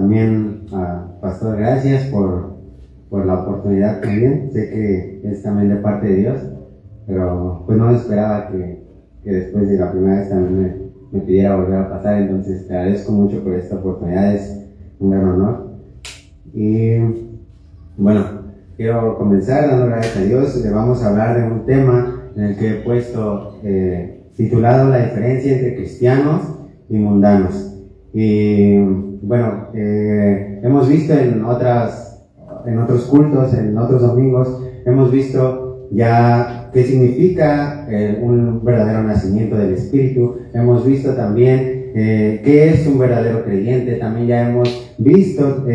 También, Pastor, gracias por la oportunidad también. Sé que es también de parte de Dios, pero pues no esperaba que después de la primera vez también me pidiera volver a pasar. Entonces te agradezco mucho por esta oportunidad, es un gran honor. Y bueno, quiero comenzar dando gracias a Dios. Le vamos a hablar de un tema en el que he puesto titulado La diferencia entre cristianos y mundanos. Y bueno, hemos visto en otros cultos, en otros domingos, hemos visto ya qué significa un verdadero nacimiento del Espíritu. Hemos visto también qué es un verdadero creyente. También ya hemos visto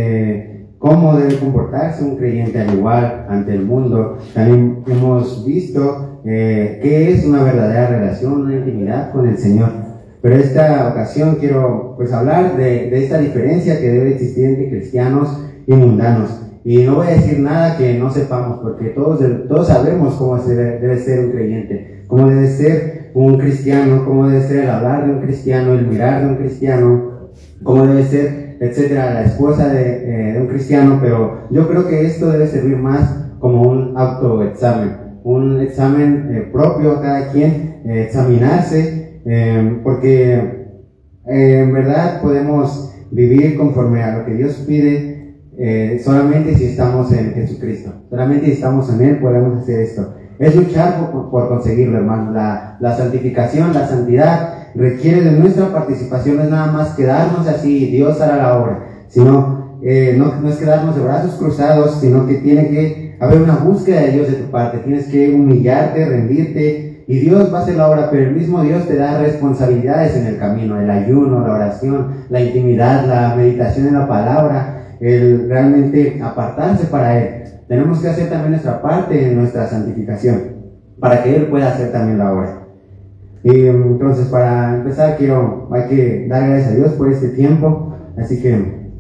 cómo debe comportarse un creyente al igual ante el mundo. También hemos visto qué es una verdadera relación, una intimidad con el Señor. Pero en esta ocasión quiero pues hablar de esta diferencia que debe existir entre cristianos y mundanos. Y no voy a decir nada que no sepamos, porque todos sabemos cómo debe ser un creyente, cómo debe ser un cristiano, cómo debe ser el hablar de un cristiano, el mirar de un cristiano, cómo debe ser, etcétera, la esposa de un cristiano. Pero yo creo que esto debe servir más como un autoexamen, un examen propio a cada quien, examinarse, porque en verdad podemos vivir conforme a lo que Dios pide. Solamente si estamos en Jesucristo, solamente si estamos en Él podemos hacer esto. Es luchar por conseguirlo, hermano. La santificación, la santidad requiere de nuestra participación. No es nada más quedarnos así, Dios hará la obra, sino no es quedarnos de brazos cruzados, sino que tiene que haber una búsqueda de Dios de tu parte. Tienes que humillarte, rendirte, y Dios va a hacer la obra, pero el mismo Dios te da responsabilidades en el camino: el ayuno, la oración, la intimidad, la meditación en la palabra, el realmente apartarse para Él. Tenemos que hacer también nuestra parte en nuestra santificación para que Él pueda hacer también la obra. Y entonces, para empezar, hay que dar gracias a Dios por este tiempo. Así que,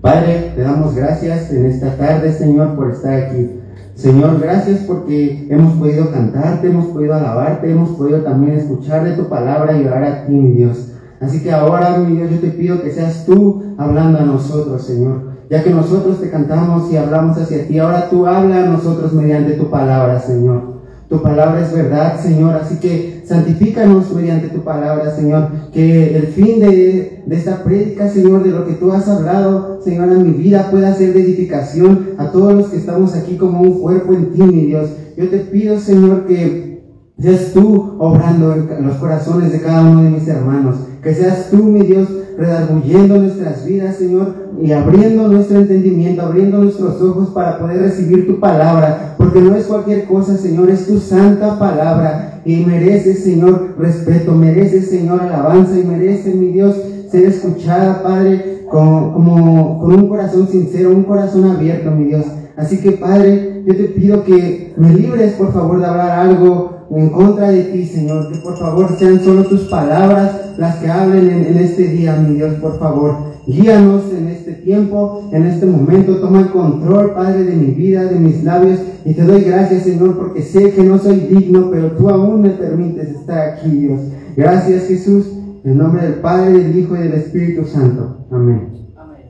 Padre, te damos gracias en esta tarde, Señor, por estar aquí. Señor, gracias porque hemos podido cantarte, hemos podido alabarte, hemos podido también escuchar de tu palabra y orar a ti, mi Dios. Así que ahora, mi Dios, yo te pido que seas tú hablando a nosotros, Señor. Ya que nosotros te cantamos y hablamos hacia ti, ahora tú habla a nosotros mediante tu palabra, Señor. Tu palabra es verdad, Señor, así que santifícanos mediante tu palabra, Señor. Que el fin de esta prédica, Señor, de lo que tú has hablado, Señor, en mi vida pueda ser de edificación a todos los que estamos aquí como un cuerpo en ti, mi Dios. Yo te pido, Señor, que seas tú obrando en los corazones de cada uno de mis hermanos. Que seas tú, mi Dios, redarguyendo nuestras vidas, Señor, y abriendo nuestro entendimiento, abriendo nuestros ojos para poder recibir tu palabra, porque no es cualquier cosa, Señor, es tu santa palabra, y mereces, Señor, respeto, mereces, Señor, alabanza, y mereces, mi Dios, ser escuchada, Padre, con un corazón sincero, un corazón abierto, mi Dios. Así que, Padre, yo te pido que me libres, por favor, de hablar algo en contra de ti, Señor, que por favor sean solo tus palabras las que hablen en este día, mi Dios. Por favor, guíanos en este tiempo, en este momento. Toma el control, Padre, de mi vida, de mis labios, y te doy gracias, Señor, porque sé que no soy digno, pero tú aún me permites estar aquí, Dios. Gracias, Jesús, en nombre del Padre, del Hijo y del Espíritu Santo. Amén. Amén.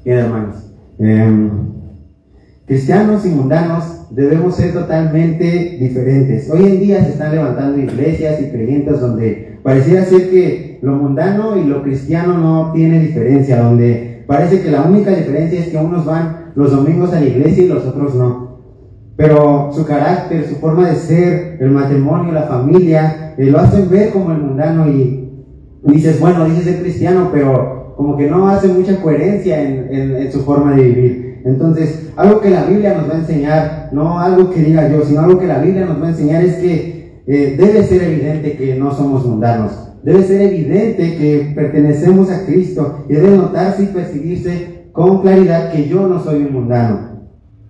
Bien, hermanos, cristianos y mundanos debemos ser totalmente diferentes. Hoy en día se están levantando iglesias y creyentes donde pareciera ser que lo mundano y lo cristiano no tiene diferencia, donde parece que la única diferencia es que unos van los domingos a la iglesia y los otros no. Pero su carácter, su forma de ser, el matrimonio, la familia, lo hacen ver como el mundano, y dices, bueno, dices ser cristiano, pero como que no hace mucha coherencia en su forma de vivir. Entonces, algo que la Biblia nos va a enseñar, no algo que diga yo, sino algo que la Biblia nos va a enseñar, es que debe ser evidente que no somos mundanos. Debe ser evidente que pertenecemos a Cristo, y debe notarse y percibirse con claridad que yo no soy un mundano.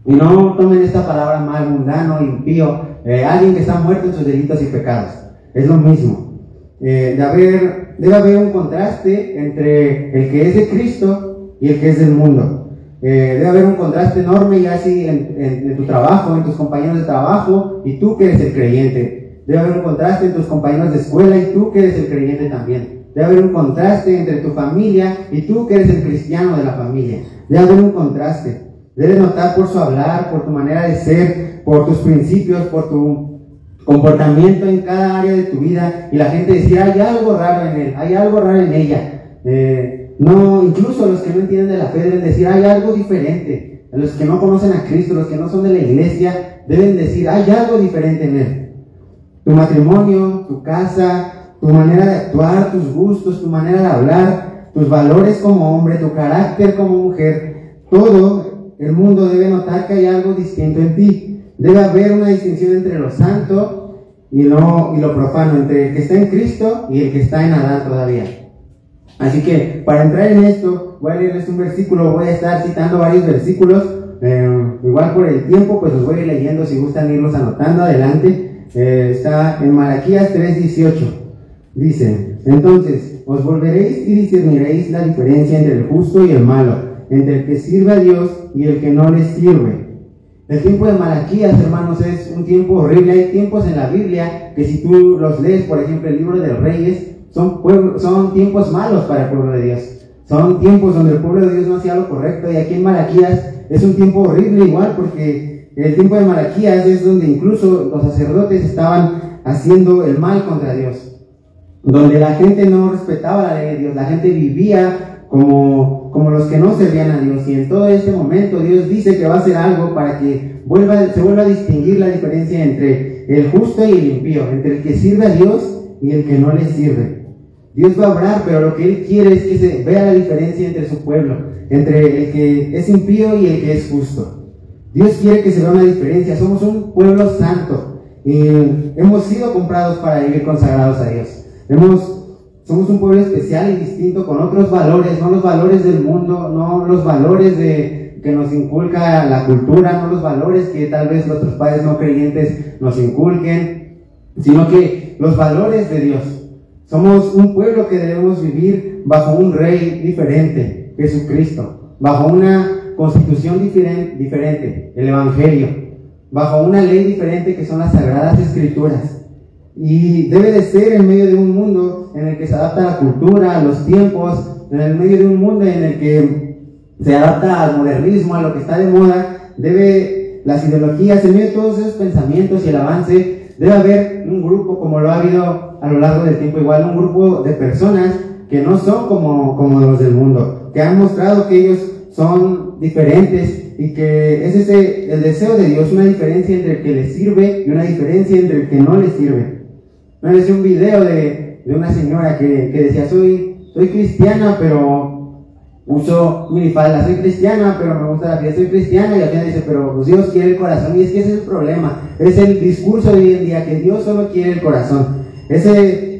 Y no tomen esta palabra mal, mundano, impío, alguien que está muerto en sus delitos y pecados. Es lo mismo. Debe haber un contraste entre el que es de Cristo y el que es del mundo. Debe haber un contraste enorme, ya así en tu trabajo, en tus compañeros de trabajo, y tú que eres el creyente. Debe haber un contraste en tus compañeros de escuela y tú que eres el creyente también. Debe haber un contraste entre tu familia y tú que eres el cristiano de la familia. Debe haber un contraste. Debes notar por su hablar, por tu manera de ser, por tus principios, por tu comportamiento en cada área de tu vida, y la gente decir, hay algo raro en él, hay algo raro en ella. No, incluso los que no entienden de la fe deben decir, hay algo diferente. Los que no conocen a Cristo, los que no son de la iglesia, deben decir, hay algo diferente en él. Tu matrimonio, tu casa, tu manera de actuar, tus gustos, tu manera de hablar, tus valores como hombre, tu carácter como mujer, todo el mundo debe notar que hay algo distinto en ti. Debe haber una distinción entre lo santo y lo profano, entre el que está en Cristo y el que está en Adán todavía. Así que, para entrar en esto, voy a leerles un versículo, voy a estar citando varios versículos, igual por el tiempo, pues los voy a ir leyendo, si gustan irlos anotando, adelante. Está en Malaquías 3:18, dice, entonces, os volveréis y discerniréis la diferencia entre el justo y el malo, entre el que sirve a Dios y el que no le sirve. El tiempo de Malaquías, hermanos, es un tiempo horrible. Hay tiempos en la Biblia que si tú los lees, por ejemplo, el libro de los Reyes, son tiempos malos para el pueblo de Dios. Son tiempos donde el pueblo de Dios no hacía lo correcto, y aquí en Malaquías es un tiempo horrible igual, porque el tiempo de Malaquías es donde incluso los sacerdotes estaban haciendo el mal contra Dios, donde la gente no respetaba la ley de Dios, la gente vivía como los que no servían a Dios, y en todo este momento Dios dice que va a hacer algo para que se vuelva a distinguir la diferencia entre el justo y el impío, entre el que sirve a Dios y el que no le sirve. Dios va a obrar, pero lo que Él quiere es que se vea la diferencia entre su pueblo, entre el que es impío y el que es justo. Dios quiere que se vea una diferencia. Somos un pueblo santo y hemos sido comprados para vivir consagrados a Dios. Somos un pueblo especial y distinto, con otros valores, no los valores del mundo, no los valores que nos inculca la cultura, no los valores que tal vez nuestros padres no creyentes nos inculquen, sino que los valores de Dios. Somos un pueblo que debemos vivir bajo un rey diferente, Jesucristo, bajo una constitución diferente, el Evangelio, bajo una ley diferente que son las Sagradas Escrituras. Y debe de ser en medio de un mundo en el que se adapta a la cultura, a los tiempos, en el medio de un mundo en el que se adapta al modernismo, a lo que está de moda. Las ideologías, en medio de todos esos pensamientos y el avance, debe haber un grupo, como lo ha habido a lo largo del tiempo, igual un grupo de personas que no son como los del mundo, que han mostrado que ellos son diferentes, y que es el deseo de Dios, una diferencia entre el que le sirve y una diferencia entre el que no le sirve. Me decía un video de una señora que decía, soy cristiana, pero uso minifalda, soy cristiana, pero me gusta la fiesta, soy cristiana, y al final dice, pero pues Dios quiere el corazón. Y es que ese es el problema, es el discurso de hoy en día, que Dios solo quiere el corazón.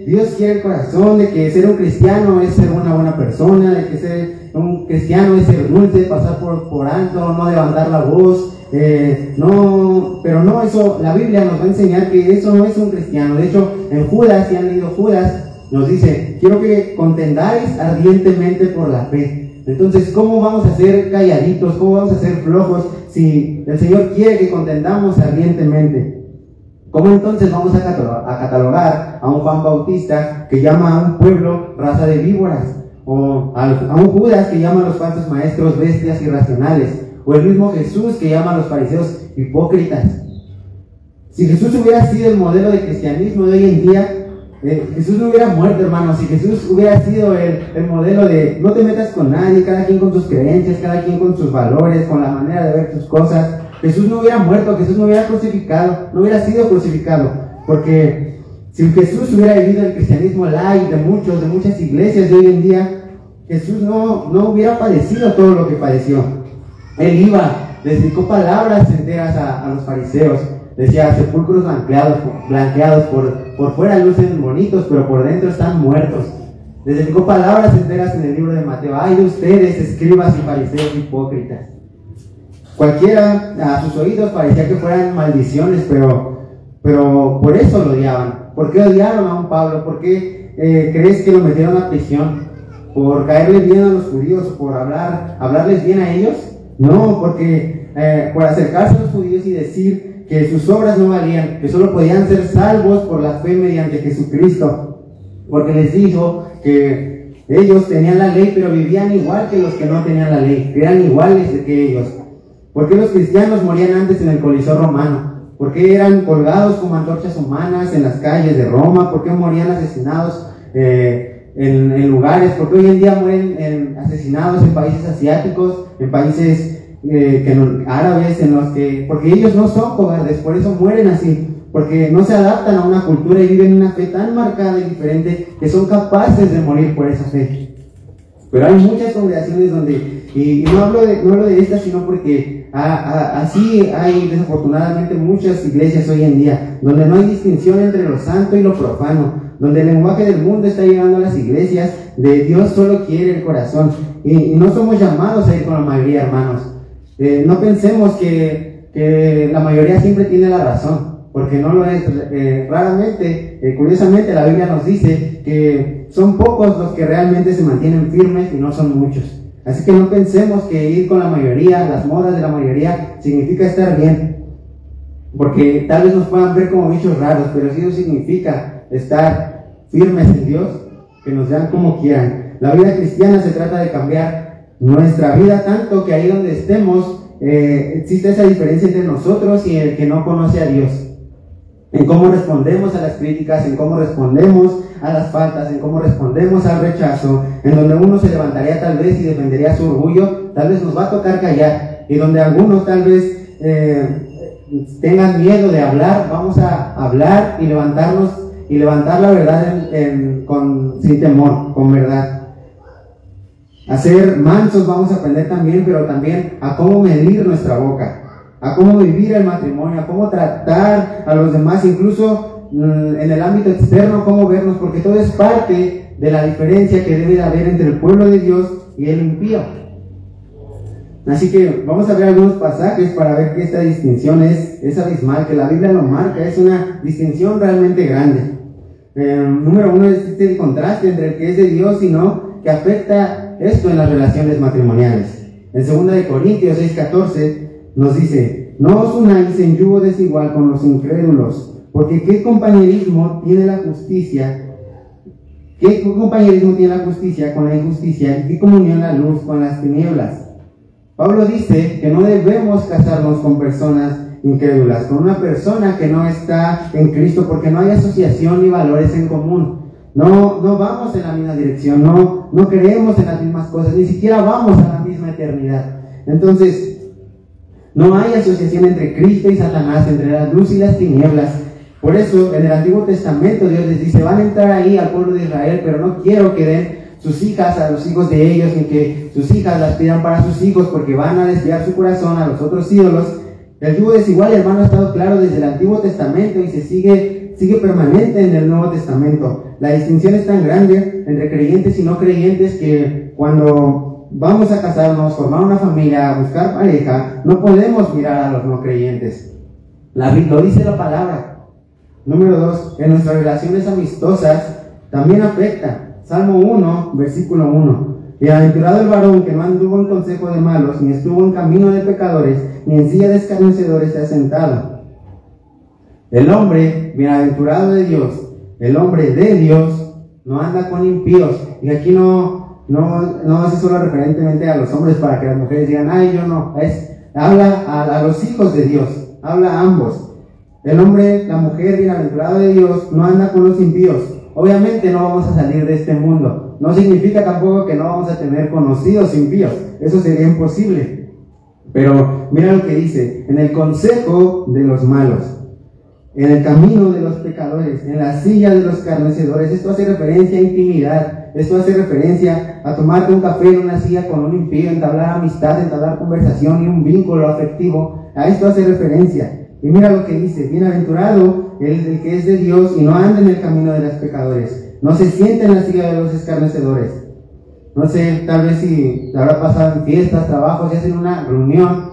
Dios quiere el corazón, de que ser un cristiano es ser una buena persona, de que ser un cristiano es ser dulce, pasar por alto, no levantar la voz, pero no, eso, la Biblia nos va a enseñar que eso no es un cristiano. De hecho, en Judas, si han leído Judas, nos dice, quiero que contendáis ardientemente por la fe. Entonces, ¿cómo vamos a ser calladitos? ¿Cómo vamos a ser flojos si el Señor quiere que contendamos ardientemente? ¿Cómo entonces vamos a catalogar a un Juan Bautista que llama a un pueblo raza de víboras? O a un Judas que llama a los falsos maestros bestias irracionales? O el mismo Jesús que llama a los fariseos hipócritas. Si Jesús hubiera sido el modelo de cristianismo de hoy en día, Jesús no hubiera muerto, hermanos. Si Jesús hubiera sido el modelo de no te metas con nadie, cada quien con sus creencias, cada quien con sus valores, con la manera de ver sus cosas, Jesús no hubiera muerto, Jesús no hubiera crucificado, no hubiera sido crucificado. Porque si Jesús hubiera vivido el cristianismo light de muchas iglesias de hoy en día, Jesús no hubiera padecido todo lo que padeció. Él les dedicó palabras enteras a los fariseos. Decía, sepulcros blanqueados por fuera lucen bonitos, pero por dentro están muertos. Les dedicó palabras enteras en el libro de Mateo. Ay de ustedes, escribas y fariseos hipócritas. Cualquiera a sus oídos parecía que fueran maldiciones, pero por eso lo odiaban. ¿Por qué odiaron a un Pablo? ¿Por qué crees que lo metieron a prisión? ¿Por caerle bien a los judíos? ¿Por hablarles bien a ellos? No, porque por acercarse a los judíos y decir que sus obras no valían, que solo podían ser salvos por la fe mediante Jesucristo. porque les dijo que ellos tenían la ley, pero vivían igual que los que no tenían la ley, que eran iguales que ellos. ¿Por qué los cristianos morían antes en el Coliseo romano? ¿Por qué eran colgados como antorchas humanas en las calles de Roma? ¿Por qué morían asesinados en lugares? ¿Por qué hoy en día mueren asesinados en países asiáticos, en países árabes, porque ellos no son cobardes, por eso mueren así? Porque no se adaptan a una cultura y viven una fe tan marcada y diferente que son capaces de morir por esa fe. Pero hay muchas congregaciones donde, y no hablo de estas, sino porque así hay desafortunadamente muchas iglesias hoy en día, donde no hay distinción entre lo santo y lo profano, donde el lenguaje del mundo está llegando a las iglesias, de Dios solo quiere el corazón, y no somos llamados a ir con la mayoría, hermanos. No pensemos que la mayoría siempre tiene la razón, porque no lo es. Raramente, curiosamente, la Biblia nos dice que son pocos los que realmente se mantienen firmes y no son muchos. Así que no pensemos que ir con la mayoría, las modas de la mayoría, significa estar bien, porque tal vez nos puedan ver como bichos raros, pero sí eso significa estar firmes en Dios, que nos vean como quieran. La vida cristiana se trata de cambiar nuestra vida tanto que ahí donde estemos existe esa diferencia entre nosotros y el que no conoce a Dios, en cómo respondemos a las críticas, en cómo respondemos a las faltas, en cómo respondemos al rechazo, en donde uno se levantaría tal vez y defendería su orgullo, tal vez nos va a tocar callar, y donde algunos tal vez tengan miedo de hablar, vamos a hablar y levantarnos y levantar la verdad sin temor, con verdad. A ser mansos vamos a aprender también, pero también a cómo medir nuestra boca, a cómo vivir el matrimonio, a cómo tratar a los demás, incluso en el ámbito externo, cómo vernos, porque todo es parte de la diferencia que debe de haber entre el pueblo de Dios y el impío. Así que vamos a ver algunos pasajes para ver que esta distinción es abismal, que la Biblia lo marca, es una distinción realmente grande. Número uno es este contraste entre el que es de Dios y no, que afecta esto en las relaciones matrimoniales. En 2 Corintios 6:14 nos dice: no os unáis en yugo desigual con los incrédulos, porque ¿qué compañerismo tiene la justicia? ¿Qué compañerismo tiene la justicia con la injusticia? ¿Y qué comunión la luz con las tinieblas? Pablo dice que no debemos casarnos con personas incrédulas, con una persona que no está en Cristo, porque no hay asociación ni valores en común. No vamos en la misma dirección, no creemos en las mismas cosas, ni siquiera vamos a la misma eternidad. Entonces, no hay asociación entre Cristo y Satanás, entre la luz y las tinieblas. Por eso, en el Antiguo Testamento, Dios les dice: van a entrar ahí al pueblo de Israel, pero no quiero que den sus hijas a los hijos de ellos, ni que sus hijas las pidan para sus hijos, porque van a desviar su corazón a los otros ídolos. El yugo desigual, hermano, ha estado claro desde el Antiguo Testamento y se sigue permanente en el Nuevo Testamento. La distinción es tan grande entre creyentes y no creyentes que cuando vamos a casarnos, formar una familia, buscar pareja, no podemos mirar a los no creyentes. Lo dice la palabra. Número 2, en nuestras relaciones amistosas también afecta. Salmo 1, versículo 1. Bienaventurado el varón que no anduvo en consejo de malos, ni estuvo en camino de pecadores, ni en silla de escarnecedores se ha sentado. El hombre bienaventurado de Dios, el hombre de Dios, no anda con impíos. Y aquí no hace solo referentemente a los hombres para que las mujeres digan: ay, yo no. Habla a los hijos de Dios, habla a ambos. El hombre, la mujer bienaventurado de Dios, no anda con los impíos. Obviamente no vamos a salir de este mundo. No significa tampoco que no vamos a tener conocidos impíos. Eso sería imposible. Pero mira lo que dice: en el consejo de los malos, en el camino de los pecadores, en la silla de los escarnecedores. Esto hace referencia a intimidad. Esto hace referencia a tomarte un café en una silla con un impío, entablar amistad, entablar conversación y un vínculo afectivo. A esto hace referencia. Y mira lo que dice: bienaventurado el que es de Dios y no anda en el camino de los pecadores, no se sienta en la silla de los escarnecedores. No sé, tal vez si te habrá pasado en fiestas, trabajos, y hacen una reunión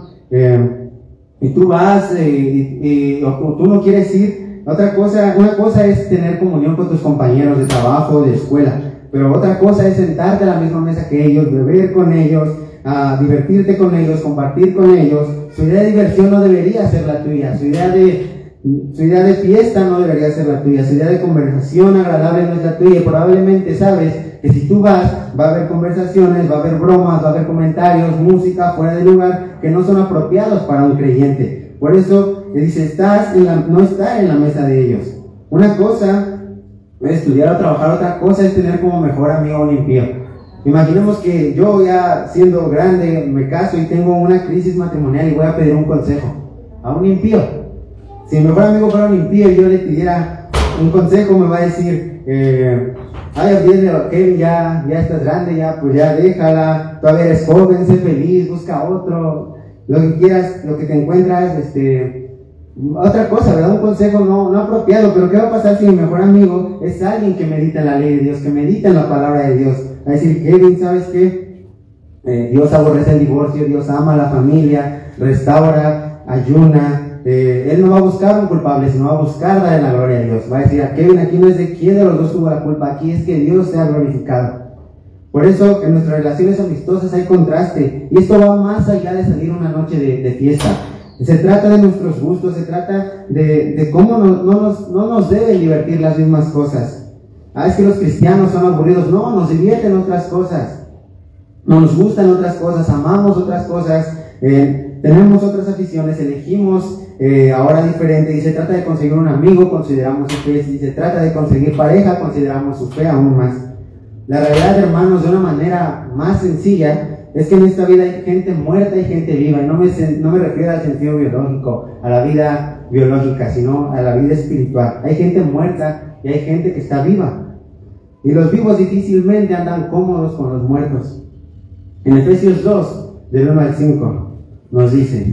y tú vas o tú no quieres ir. Una cosa es tener comunión con tus compañeros de trabajo, de escuela, pero otra cosa es sentarte a la misma mesa que ellos, beber con ellos, divertirte con ellos, compartir con ellos. Su idea de diversión no debería ser la tuya. Su idea de Su idea de fiesta no debería ser la tuya, su idea de conversación agradable no es la tuya, y probablemente sabes que si tú vas, va a haber conversaciones, va a haber bromas, va a haber comentarios, música fuera de lugar que no son apropiados para un creyente. Por eso le dice, no estar en la mesa de ellos. Una cosa es estudiar o trabajar, otra cosa es tener como mejor amigo a un impío. Imaginemos que yo ya siendo grande me caso y tengo una crisis matrimonial y voy a pedir un consejo a un impío. Si mi mejor amigo fuera un impío y yo le pidiera un consejo, me va a decir, Kevin, ya estás grande, pues ya déjala, todavía eres joven, sé feliz, busca otro, lo que quieras, lo que te encuentras, otra cosa, ¿verdad? Un consejo no apropiado. Pero ¿qué va a pasar si mi mejor amigo es alguien que medita en la ley de Dios, que medita en la palabra de Dios? Va a decir, Kevin, ¿sabes qué? Dios aborrece el divorcio, Dios ama a la familia, restaura, ayuna. Él no va a buscar un culpable, sino va a buscar darle la gloria a Dios. Va a decir, Kevin, aquí no es de quién de los dos tuvo la culpa, aquí es que Dios sea glorificado. Por eso en nuestras relaciones amistosas hay contraste, y esto va más allá de salir una noche de fiesta. Se trata de nuestros gustos, se trata de cómo no nos deben divertir las mismas cosas. Es que los cristianos son aburridos. No, nos divierten otras cosas, nos gustan otras cosas, amamos otras cosas, tenemos otras aficiones, elegimos ahora diferente. Y se trata de conseguir un amigo, consideramos su fe. Si se trata de conseguir pareja, consideramos su fe aún más. La realidad, hermanos, de una manera más sencilla, es que en esta vida hay gente muerta y gente viva. Y no me refiero al sentido biológico, a la vida biológica, sino a la vida espiritual. Hay gente muerta y hay gente que está viva. Y los vivos difícilmente andan cómodos con los muertos. En Efesios 2, del 1 al 5, nos dice: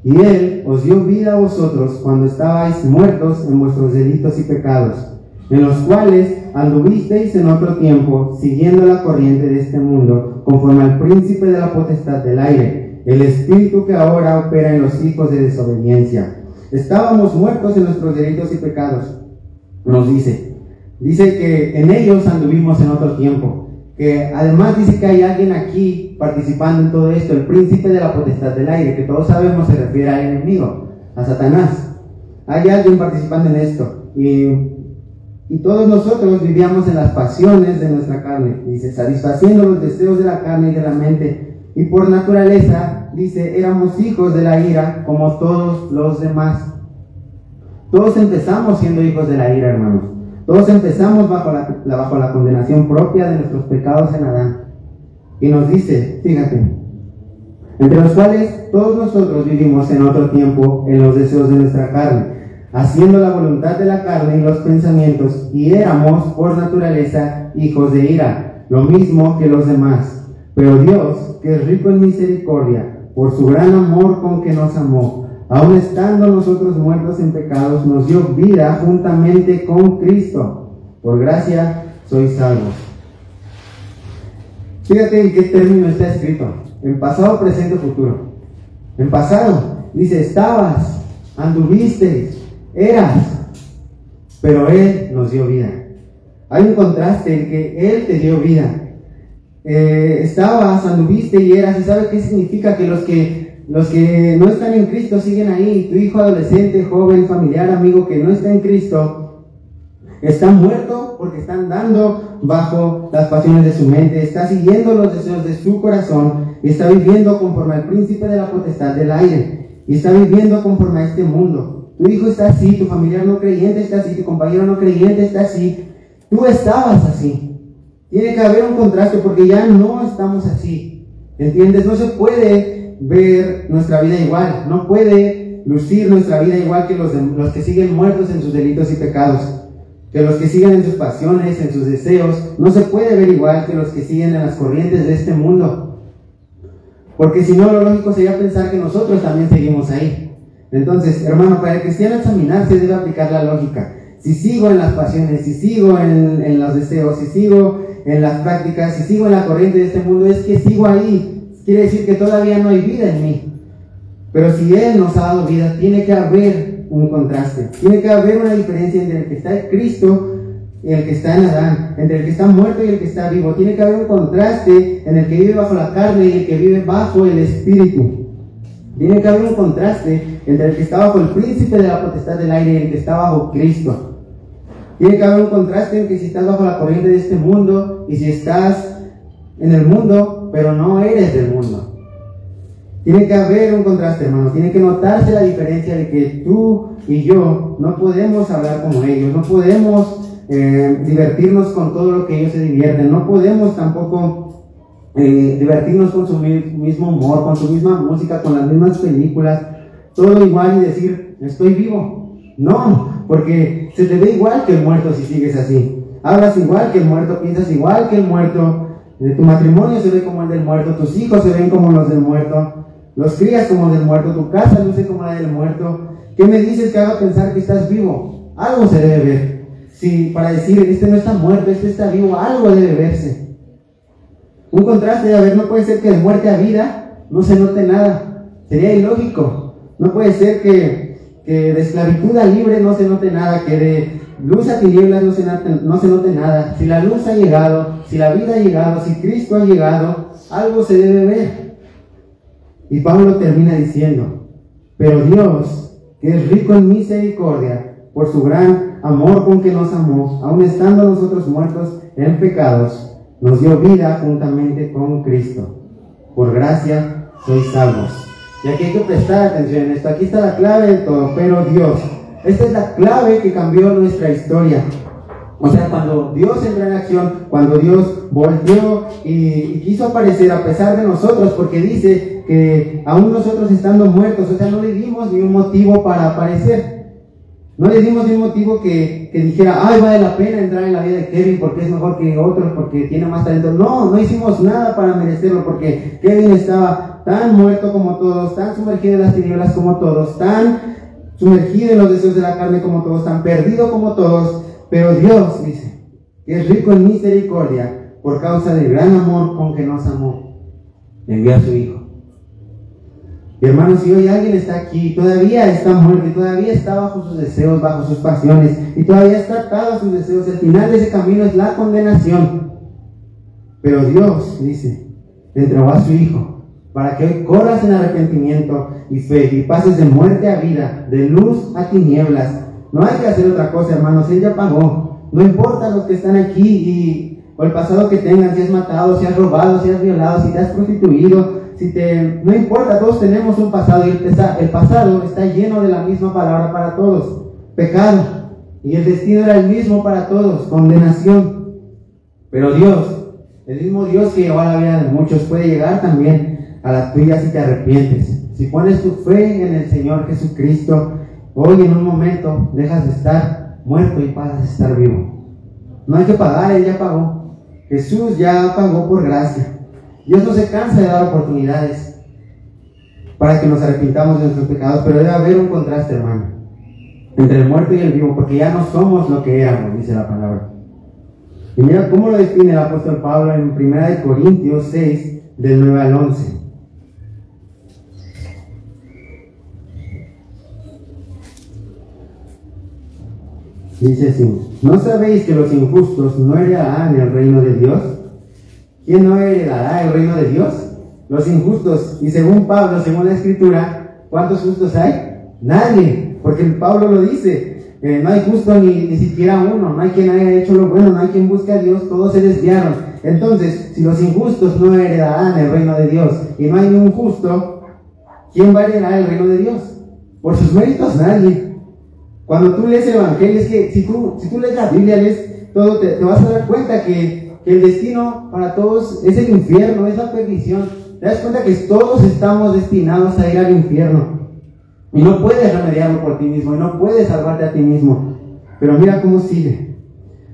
y Él os dio vida a vosotros cuando estabais muertos en vuestros delitos y pecados, en los cuales anduvisteis en otro tiempo, siguiendo la corriente de este mundo, conforme al príncipe de la potestad del aire, el espíritu que ahora opera en los hijos de desobediencia. Estábamos muertos en nuestros delitos y pecados. Nos dice que en ellos anduvimos en otro tiempo, que además dice que hay alguien aquí participando en todo esto, el príncipe de la potestad del aire, que todos sabemos se refiere al enemigo, a Satanás. Hay alguien participando en esto, y todos nosotros vivíamos en las pasiones de nuestra carne, dice, satisfaciendo los deseos de la carne y de la mente, y por naturaleza, dice, éramos hijos de la ira como todos los demás. Todos empezamos siendo hijos de la ira, hermanos. Todos empezamos bajo la condenación propia de nuestros pecados en Adán. Y nos dice, fíjate, entre los cuales todos nosotros vivimos en otro tiempo en los deseos de nuestra carne, haciendo la voluntad de la carne y los pensamientos, y éramos por naturaleza hijos de ira, lo mismo que los demás. Pero Dios, que es rico en misericordia, por su gran amor con que nos amó, aun estando nosotros muertos en pecados, nos dio vida juntamente con Cristo. Por gracia sois salvos. Fíjate en qué término está escrito: en pasado, presente, futuro. En pasado, dice, estabas, anduviste, eras, pero Él nos dio vida. Hay un contraste en que Él te dio vida. Estabas, anduviste y eras. ¿Y sabes qué significa? Que los que no están en Cristo siguen ahí. Tu hijo adolescente, joven, familiar, amigo que no está en Cristo está muerto porque está andando bajo las pasiones de su mente, está siguiendo los deseos de su corazón y está viviendo conforme al príncipe de la potestad del aire y está viviendo conforme a este mundo. Tu hijo está así, tu familiar no creyente está así, tu compañero no creyente está así. Tú estabas así. Tiene que haber un contraste porque ya no estamos así. ¿Entiendes? No se puede ver nuestra vida igual. No puede lucir nuestra vida igual que los que siguen muertos en sus delitos y pecados. Que los que siguen en sus pasiones, en sus deseos. No se puede ver igual que los que siguen en las corrientes de este mundo. Porque si no, lo lógico sería pensar que nosotros también seguimos ahí. Entonces, hermano, para el cristiano examinarse debe aplicar la lógica. Si sigo en las pasiones, si sigo en los deseos, si sigo en las prácticas, si sigo en la corriente de este mundo, es que sigo ahí. Quiere decir que todavía no hay vida en mí. Pero si Él nos ha dado vida, tiene que haber un contraste. Tiene que haber una diferencia entre el que está en Cristo y el que está en Adán, entre el que está muerto y el que está vivo. Tiene que haber un contraste en el que vive bajo la carne y el que vive bajo el Espíritu. Tiene que haber un contraste entre el que está bajo el príncipe de la potestad del aire y el que está bajo Cristo. Tiene que haber un contraste en que si estás bajo la corriente de este mundo y si estás en el mundo, pero no eres del mundo. Tiene que haber un contraste, hermano. Tiene que notarse la diferencia de que tú y yo no podemos hablar como ellos, no podemos divertirnos con todo lo que ellos se divierten, no podemos tampoco divertirnos con su mismo humor, con su misma música, con las mismas películas, todo igual y decir, estoy vivo. No, porque se te ve igual que el muerto si sigues así. Hablas igual que el muerto, piensas igual que el muerto, tu matrimonio se ve como el del muerto, tus hijos se ven como los del muerto, los crías como del muerto, tu casa luce como la del muerto. ¿Qué me dices que haga pensar que estás vivo? Algo se debe ver. Si para decir, este no está muerto, este está vivo, algo debe verse. Un contraste de haber, no puede ser que de muerte a vida no se note nada. Sería ilógico. No puede ser que de esclavitud a libre no se note nada, que de luz a tinieblas no se note nada. Si la luz ha llegado, si la vida ha llegado, si Cristo ha llegado, algo se debe ver. Y Pablo termina diciendo, pero Dios, que es rico en misericordia, por su gran amor con que nos amó, aun estando nosotros muertos en pecados, nos dio vida juntamente con Cristo. Por gracia sois salvos. Y aquí hay que prestar atención en esto. Aquí está la clave de todo, pero Dios. Esta es la clave que cambió nuestra historia. O sea, cuando Dios entró en acción, cuando Dios volvió y quiso aparecer a pesar de nosotros, porque dice que aún nosotros estando muertos, o sea, no le dimos ni un motivo para aparecer. No le dimos ni un motivo que dijera, ay, vale la pena entrar en la vida de Kevin porque es mejor que otros, porque tiene más talento. No hicimos nada para merecerlo, porque Kevin estaba tan muerto como todos, tan sumergido en las tinieblas como todos, tan sumergido en los deseos de la carne como todos, tan perdido como todos. Pero Dios, dice, que es rico en misericordia, por causa del gran amor con que nos amó, le envió a su Hijo. Y hermanos, si hoy alguien está aquí, todavía está muerto, y todavía está bajo sus deseos, bajo sus pasiones, y todavía está atado a sus deseos, el final de ese camino es la condenación. Pero Dios, dice, le entregó a su Hijo, para que hoy corras en arrepentimiento y fe, y pases de muerte a vida, de luz a tinieblas. No hay que hacer otra cosa, hermanos, Él ya pagó. No importa los que están aquí o el pasado que tengan, si has matado, si has robado, si has violado, si te has prostituido, no importa, todos tenemos un pasado y el pasado está lleno de la misma palabra para todos, pecado, y el destino era el mismo para todos, condenación. Pero Dios, el mismo Dios que llevó a la vida de muchos, puede llegar también a las tuyas si te arrepientes. Si pones tu fe en el Señor Jesucristo, hoy en un momento dejas de estar muerto y pasas a estar vivo. No hay que pagar, Él ya pagó. Jesús ya pagó por gracia. Dios no se cansa de dar oportunidades para que nos arrepintamos de nuestros pecados, pero debe haber un contraste, hermano, entre el muerto y el vivo, porque ya no somos lo que éramos, dice la palabra. Y mira cómo lo define el apóstol Pablo en 1 Corintios 6, del 9 al 11. Dice así: ¿no sabéis que los injustos no heredarán el reino de Dios? ¿Quién no heredará el reino de Dios? Los injustos. Y según Pablo, según la Escritura, ¿cuántos justos hay? Nadie, porque Pablo lo dice, no hay justo ni siquiera uno, no hay quien haya hecho lo bueno, no hay quien busque a Dios, todos se desviaron. Entonces, si los injustos no heredarán el reino de Dios y no hay ningún justo, ¿quién va a heredar el reino de Dios? Por sus méritos, nadie. Cuando tú lees el Evangelio, es que si tú lees la Biblia, lees todo, te vas a dar cuenta que el destino para todos es el infierno, es la perdición. Te das cuenta que todos estamos destinados a ir al infierno. Y no puedes remediarlo por ti mismo, y no puedes salvarte a ti mismo. Pero mira cómo sigue.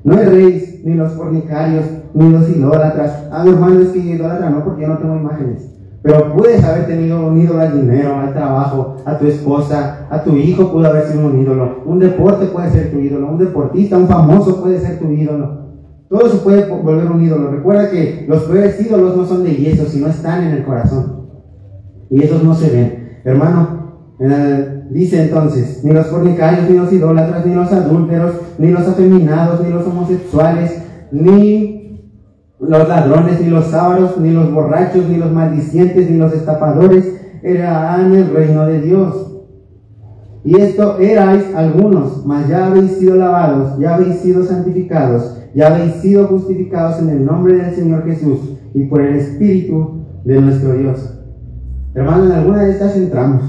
No erréis, ni los fornicarios, ni los idólatras. Mi hermano, es que idólatra no, porque yo no tengo imágenes. Pero puedes haber tenido un ídolo al dinero, al trabajo, a tu esposa, a tu hijo pudo haber sido un ídolo. Un deporte puede ser tu ídolo, un deportista, un famoso puede ser tu ídolo. Todo se puede volver un ídolo. Recuerda que los peores ídolos no son de yeso, sino están en el corazón. Y esos no se ven. Hermano, dice entonces, ni los fornicarios, ni los idólatras, ni los adúlteros, ni los afeminados, ni los homosexuales, ni los ladrones, ni los ávaros, ni los borrachos, ni los maldicientes, ni los estafadores, heredarán el reino de Dios. Y esto erais algunos, mas ya habéis sido lavados, ya habéis sido santificados, ya habéis sido justificados en el nombre del Señor Jesús y por el Espíritu de nuestro Dios. Hermano, en alguna de estas entramos.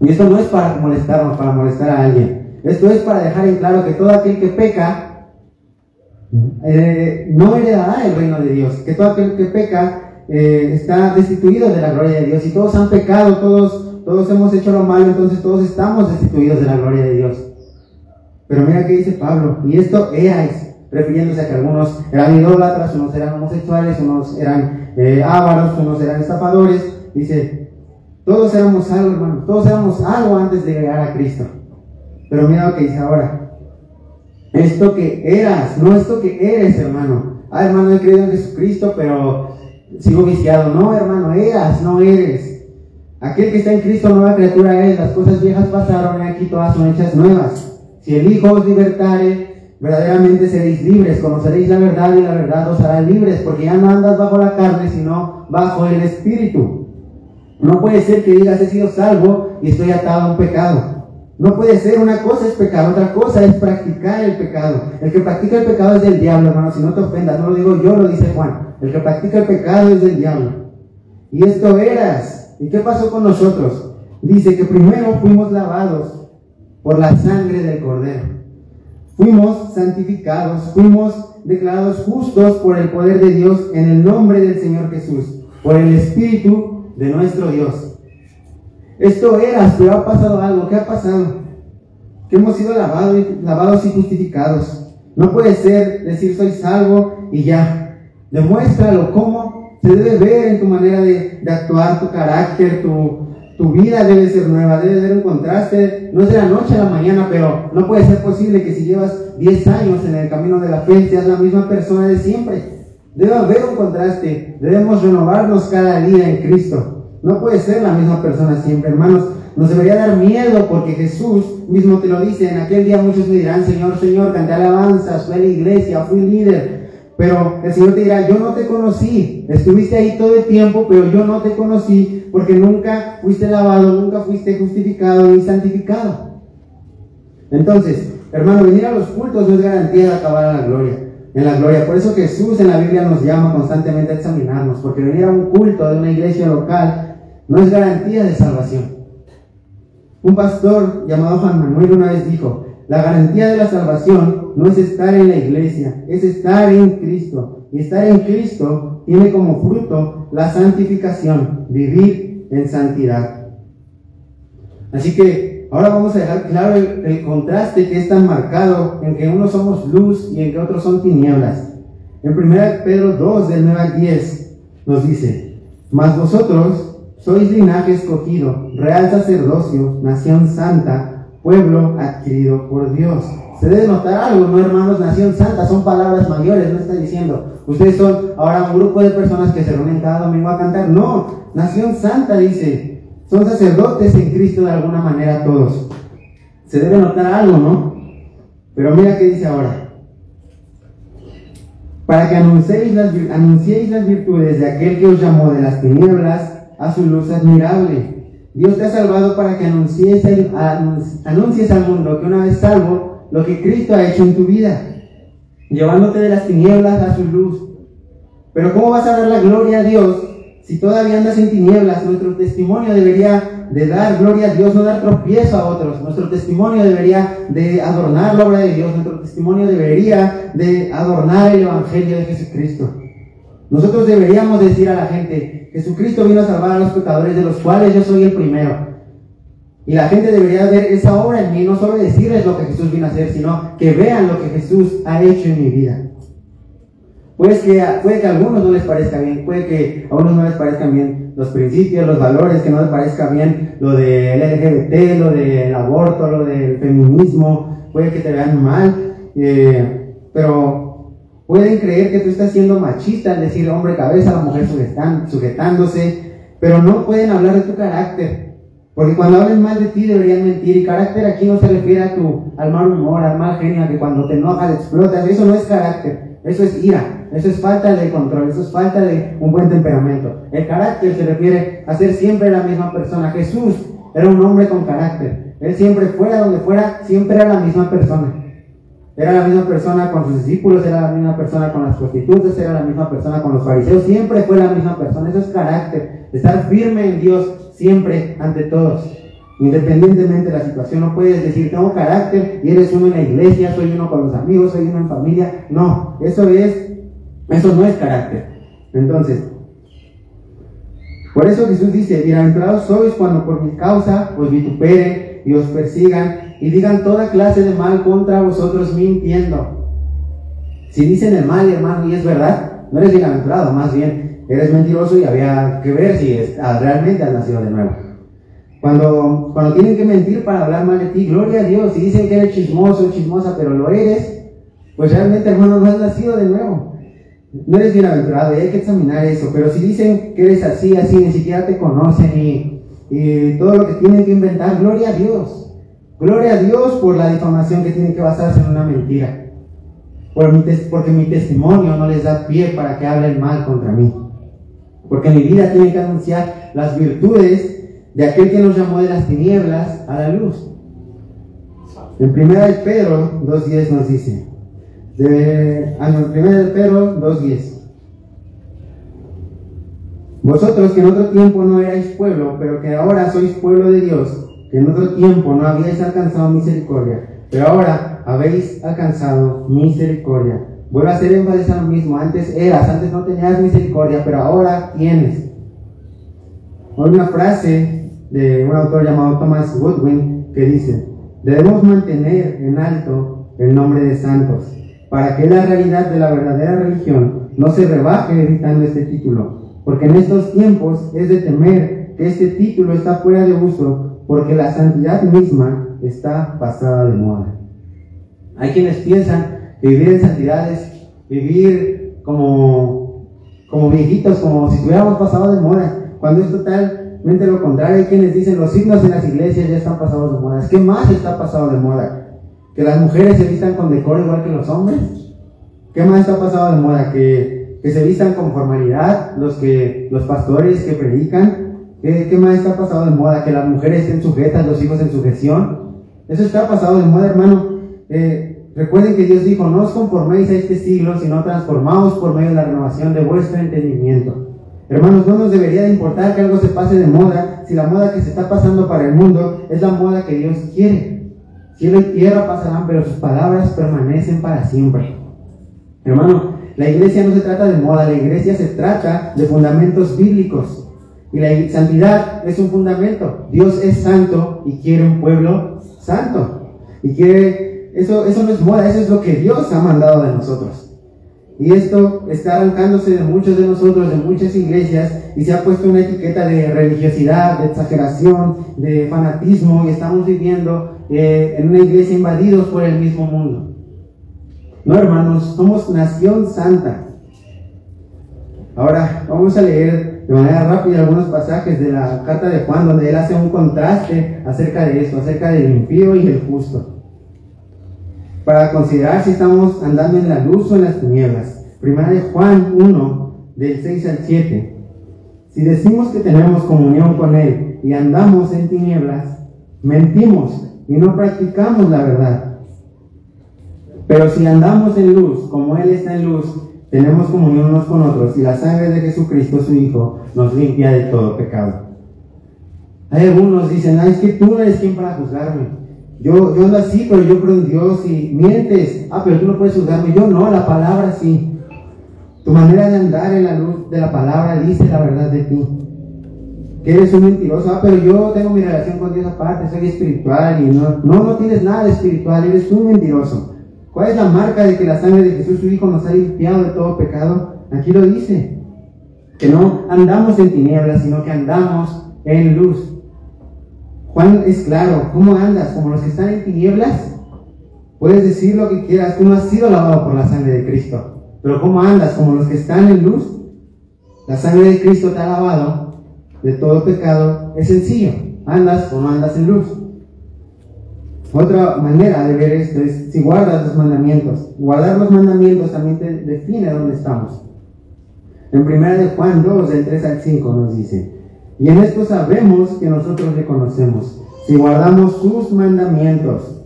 Y esto no es para molestarnos, para molestar a alguien. Esto es para dejar en claro que todo aquel que peca no heredará el reino de Dios. Que todo aquel que peca está destituido de la gloria de Dios. Y todos han pecado, todos hemos hecho lo malo, entonces todos estamos destituidos de la gloria de Dios. Pero mira qué dice Pablo: y esto erais, refiriéndose a que algunos eran idólatras, unos eran homosexuales, unos eran ávaros, unos eran estafadores. Dice, todos éramos algo, hermano, todos éramos algo antes de llegar a Cristo. Pero mira lo que dice ahora: esto que eras, no esto que eres, hermano. Hermano, he creído en Jesucristo, pero sigo viciado. No, hermano, eras, no eres. Aquel que está en Cristo, nueva criatura es. Las cosas viejas pasaron y aquí todas son hechas nuevas. Si el Hijo os libertare, verdaderamente seréis libres. Conoceréis la verdad y la verdad os hará libres, porque ya no andas bajo la carne, sino bajo el Espíritu. No puede ser que digas, he sido salvo y estoy atado a un pecado. No puede ser. Una cosa es pecado, otra cosa es practicar el pecado. El que practica el pecado es del diablo, hermano. Si no te ofendas, no lo digo yo, lo dice Juan. El que practica el pecado es del diablo. Y esto eras. ¿Y qué pasó con nosotros? Dice que primero fuimos lavados por la sangre del Cordero. Fuimos santificados, fuimos declarados justos por el poder de Dios en el nombre del Señor Jesús, por el Espíritu de nuestro Dios. Esto eras, pero ha pasado algo. ¿Qué ha pasado? Que hemos sido lavados y justificados. No puede ser decir soy salvo y ya. Demuéstralo. ¿Cómo? Se debe ver en tu manera de actuar, tu carácter, tu vida debe ser nueva, debe haber un contraste. No es de la noche a la mañana, pero no puede ser posible que si llevas 10 años en el camino de la fe, seas la misma persona de siempre. Debe haber un contraste, debemos renovarnos cada día en Cristo. No puede ser la misma persona siempre, hermanos. Nos debería dar miedo porque Jesús mismo te lo dice. En aquel día muchos me dirán, Señor, Señor, canté alabanzas, fui a la iglesia, fui líder. Pero el Señor te dirá, yo no te conocí. Estuviste ahí todo el tiempo, pero yo no te conocí porque nunca fuiste lavado, nunca fuiste justificado ni santificado. Entonces, hermano, venir a los cultos no es garantía de acabar en la gloria. Por eso Jesús en la Biblia nos llama constantemente a examinarnos, porque venir a un culto de una iglesia local no es garantía de salvación. Un pastor llamado Juan Manuel una vez dijo, la garantía de la salvación no es estar en la iglesia, es estar en Cristo. Y estar en Cristo tiene como fruto la santificación, vivir en santidad. Así que ahora vamos a dejar claro el contraste que es tan marcado en que unos somos luz y en que otros son tinieblas. En 1 Pedro 2, del 9 al 10, nos dice, mas vosotros sois linaje escogido, real sacerdocio, nación santa, pueblo adquirido por Dios. Se debe notar algo, ¿no, hermanos? Nación santa, son palabras mayores, no está diciendo, ustedes son ahora un grupo de personas que se reúnen cada domingo a cantar. No, nación santa dice, son sacerdotes en Cristo de alguna manera todos. Se debe notar algo, ¿no? Pero mira qué dice ahora. Para que anunciéis las virtudes de aquel que os llamó de las tinieblas a su luz admirable. Dios te ha salvado para que anuncies al mundo que una vez salvo, lo que Cristo ha hecho en tu vida, llevándote de las tinieblas a su luz. Pero ¿cómo vas a dar la gloria a Dios si todavía andas en tinieblas? Nuestro testimonio debería de dar gloria a Dios, no dar tropiezo a otros. Nuestro testimonio debería de adornar la obra de Dios. Nuestro testimonio debería de adornar el Evangelio de Jesucristo. Nosotros deberíamos decir a la gente, Jesucristo vino a salvar a los pecadores, de los cuales yo soy el primero. Y la gente debería ver esa obra en mí, no solo decirles lo que Jesús vino a hacer, sino que vean lo que Jesús ha hecho en mi vida. Puede que a algunos no les parezca bien, puede que a unos no les parezcan bien los principios, los valores, que no les parezca bien lo del LGBT, lo del aborto, lo del feminismo, puede que te vean mal, pero pueden creer que tú estás siendo machista al decir hombre cabeza, la mujer sujetándose, pero no pueden hablar de tu carácter. Porque cuando hablen mal de ti deberían mentir, y carácter aquí no se refiere al mal humor, al mal genio, a que cuando te enojas explotas. Eso no es carácter. Eso es ira, eso es falta de control, eso es falta de un buen temperamento. El carácter se refiere a ser siempre la misma persona. Jesús era un hombre con carácter. Él siempre, fuera donde fuera, siempre era la misma persona. Era la misma persona con sus discípulos, era la misma persona con las prostitutas, era la misma persona con los fariseos, siempre fue la misma persona. Eso es carácter, estar firme en Dios siempre ante todos. Independientemente de la situación, no puedes decir tengo carácter y eres uno en la iglesia, soy uno con los amigos, soy uno en familia. No, eso no es carácter. Entonces, por eso Jesús dice, bienaventurados sois cuando por mi causa os vituperen y os persigan y digan toda clase de mal contra vosotros mintiendo. Si dicen el mal, hermano, y es verdad, no eres bienaventurado, más bien eres mentiroso y había que ver si realmente has nacido de nuevo. Cuando tienen que mentir para hablar mal de ti, gloria a Dios. Si dicen que eres chismoso, chismosa, pero lo eres, pues realmente, hermano, no has nacido de nuevo. No eres bienaventurado y hay que examinar eso. Pero si dicen que eres así, ni siquiera te conocen y todo lo que tienen que inventar, gloria a Dios. Gloria a Dios por la difamación que tiene que basarse en una mentira. Porque mi testimonio no les da pie para que hablen mal contra mí. Porque mi vida tiene que anunciar las virtudes de aquel que nos llamó de las tinieblas a la luz. En 1 de Pedro 2.10 nos dice, en 1 de Pedro 2.10, vosotros que en otro tiempo no erais pueblo, pero que ahora sois pueblo de Dios, que en otro tiempo no habíais alcanzado misericordia, pero ahora habéis alcanzado misericordia. Vuelvo a hacer énfasis a lo mismo, antes no tenías misericordia, pero ahora tienes. Hay una frase de un autor llamado Thomas Goodwin que dice, debemos mantener en alto el nombre de santos, para que la realidad de la verdadera religión no se rebaje evitando este título, porque en estos tiempos es de temer que este título está fuera de uso, porque la santidad misma está pasada de moda. Hay quienes piensan que vivir en santidad es vivir como viejitos, como si estuviéramos pasado de moda, cuando es totalmente lo contrario. Hay quienes dicen los signos en las iglesias ya están pasados de moda. ¿Qué más está pasado de moda? ¿Que las mujeres se vistan con decoro igual que los hombres? ¿Qué más está pasado de moda? ¿Que se vistan con formalidad los pastores que predican? ¿Qué más está pasado de moda? ¿Que las mujeres estén sujetas, los hijos en sujeción? Eso está pasado de moda, hermano. Recuerden que Dios dijo, no os conforméis a este siglo, sino transformaos por medio de la renovación de vuestro entendimiento. Hermanos, no nos debería de importar que algo se pase de moda, si la moda que se está pasando para el mundo es la moda que Dios quiere. Cielo y tierra pasarán, pero sus palabras permanecen para siempre. Hermano, la iglesia no se trata de moda, la iglesia se trata de fundamentos bíblicos. Y la santidad es un fundamento. Dios es santo y quiere un pueblo santo. Y quiere... Eso no es moda, eso es lo que Dios ha mandado de nosotros. Y esto está arrancándose de muchos de nosotros, de muchas iglesias, y se ha puesto una etiqueta de religiosidad, de exageración, de fanatismo, y estamos viviendo en una iglesia invadidos por el mismo mundo. No, hermanos, somos nación santa. Ahora vamos a leer de manera rápida algunos pasajes de la carta de Juan, donde él hace un contraste acerca de esto, acerca del impío y el justo, para considerar si estamos andando en la luz o en las tinieblas. Primera de Juan 1, del 6 al 7. Si decimos que tenemos comunión con Él y andamos en tinieblas, mentimos y no practicamos la verdad. Pero si andamos en luz, como Él está en luz, tenemos comunión unos con otros, y la sangre de Jesucristo, su Hijo, nos limpia de todo pecado. Hay algunos que dicen, es que tú no eres quien para juzgarme. Yo ando así, pero yo creo en Dios y mientes. Pero tú no puedes juzgarme. Yo no, la palabra sí. Tu manera de andar en la luz de la palabra dice la verdad de ti. Que eres un mentiroso. Pero yo tengo mi relación con Dios aparte, soy espiritual. Y no tienes nada de espiritual, eres un mentiroso. ¿Cuál es la marca de que la sangre de Jesús, su Hijo, nos ha limpiado de todo pecado? Aquí lo dice. Que no andamos en tinieblas, sino que andamos en luz. Juan es claro. ¿Cómo andas? ¿Como los que están en tinieblas? Puedes decir lo que quieras, tú no has sido lavado por la sangre de Cristo. Pero ¿cómo andas? ¿Como los que están en luz? La sangre de Cristo te ha lavado de todo pecado. Es sencillo. ¿Andas o no andas en luz? Otra manera de ver esto es si guardas los mandamientos. Guardar los mandamientos también te define dónde estamos. En 1 de Juan 2, del 3 al 5 nos dice: y en esto sabemos que nosotros le conocemos, si guardamos sus mandamientos.